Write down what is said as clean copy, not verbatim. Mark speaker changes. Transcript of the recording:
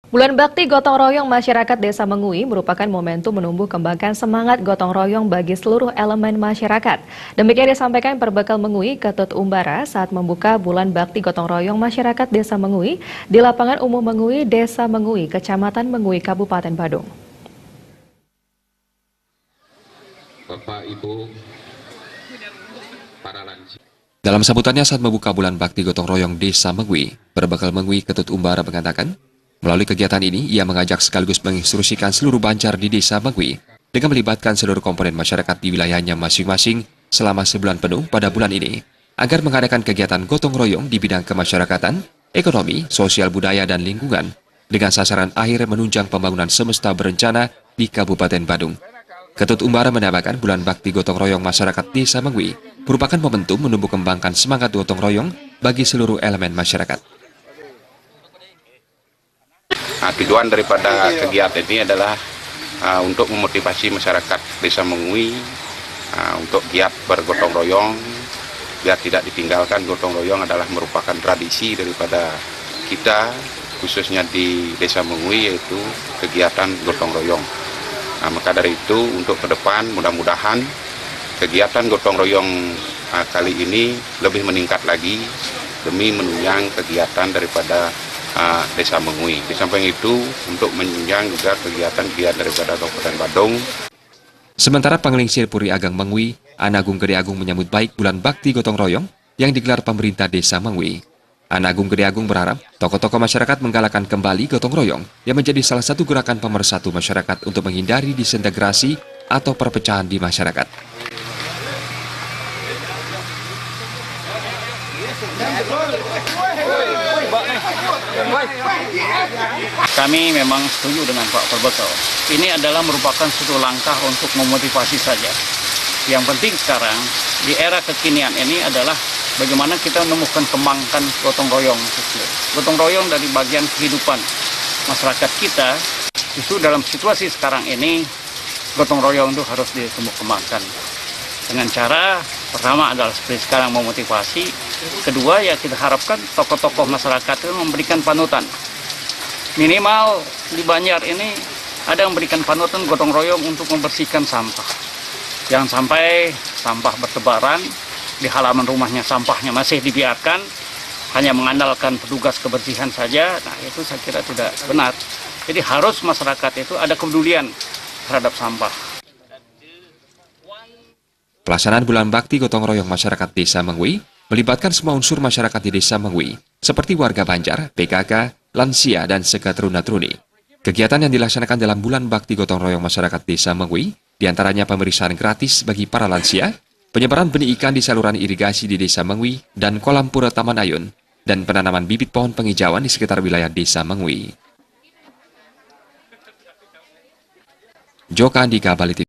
Speaker 1: Bulan Bakti Gotong Royong Masyarakat Desa Mengui merupakan momentum menumbuh kembangkan semangat gotong royong bagi seluruh elemen masyarakat. Demikian disampaikan Perbekal Mengui Ketut Umbara saat membuka Bulan Bakti Gotong Royong Masyarakat Desa Mengui di Lapangan Umum Mengui, Desa Mengui, Kecamatan Mengui, Kabupaten Badung.
Speaker 2: Bapak, Ibu, para lansia.
Speaker 3: Dalam sambutannya saat membuka Bulan Bakti Gotong Royong Desa Mengui, Perbekal Mengui Ketut Umbara mengatakan, melalui kegiatan ini, ia mengajak sekaligus menginstruksikan seluruh banjar di Desa Mengui dengan melibatkan seluruh komponen masyarakat di wilayahnya masing-masing selama sebulan penuh pada bulan ini, agar mengadakan kegiatan gotong royong di bidang kemasyarakatan, ekonomi, sosial budaya, dan lingkungan, dengan sasaran akhir menunjang pembangunan semesta berencana di Kabupaten Badung. Ketut Umbara menambahkan Bulan Bakti Gotong Royong Masyarakat Desa Mengui merupakan momentum menumbuh kembangkan semangat gotong royong bagi seluruh elemen masyarakat.
Speaker 2: Tujuan daripada kegiatan ini adalah untuk memotivasi masyarakat Desa Mengui untuk giat bergotong royong, biar tidak ditinggalkan. Gotong royong adalah merupakan tradisi daripada kita, khususnya di Desa Mengui, yaitu kegiatan gotong royong. Maka dari itu untuk ke depan mudah-mudahan kegiatan gotong royong kali ini lebih meningkat lagi demi menunjang kegiatan daripada Desa Mengui. Di samping itu untuk menunjang juga kegiatan-kegiatan daripada Kabupaten Badung.
Speaker 3: Sementara Panglingsir Puri Ageng Mengui, Anagung Gede Agung menyambut baik Bulan Bakti Gotong Royong yang digelar pemerintah Desa Mengui. Anagung Gede Agung berharap tokoh-tokoh masyarakat menggalakkan kembali gotong royong yang menjadi salah satu gerakan pemersatu masyarakat untuk menghindari disintegrasi atau perpecahan di masyarakat.
Speaker 4: Kami memang setuju dengan Pak Perbekal. Ini adalah merupakan suatu langkah untuk memotivasi saja. Yang penting sekarang di era kekinian ini adalah bagaimana kita menemukan kembangkan gotong royong. Gotong royong dari bagian kehidupan masyarakat kita. Justru dalam situasi sekarang ini gotong royong itu harus dikembangkan. Dengan cara pertama adalah seperti sekarang memotivasi. Kedua ya kita harapkan tokoh-tokoh masyarakat itu memberikan panutan. Minimal di Banjar ini ada yang memberikan panutan gotong royong untuk membersihkan sampah. Jangan sampai sampah bertebaran, di halaman rumahnya sampahnya masih dibiarkan, hanya mengandalkan petugas kebersihan saja. Nah itu saya kira tidak benar. Jadi harus masyarakat itu ada kepedulian terhadap sampah.
Speaker 3: Pelaksanaan Bulan Bakti Gotong Royong Masyarakat Desa Mengui melibatkan semua unsur masyarakat di Desa Mengui, seperti warga Banjar, PKK, lansia, dan seketeruna-teruni. Kegiatan yang dilaksanakan dalam Bulan Bakti Gotong Royong Masyarakat Desa Mengui, diantaranya pemeriksaan gratis bagi para lansia, penyebaran benih ikan di saluran irigasi di Desa Mengui dan kolam pura Taman Ayun, dan penanaman bibit pohon penghijauan di sekitar wilayah Desa Mengui. Joka Andika, Bali TV.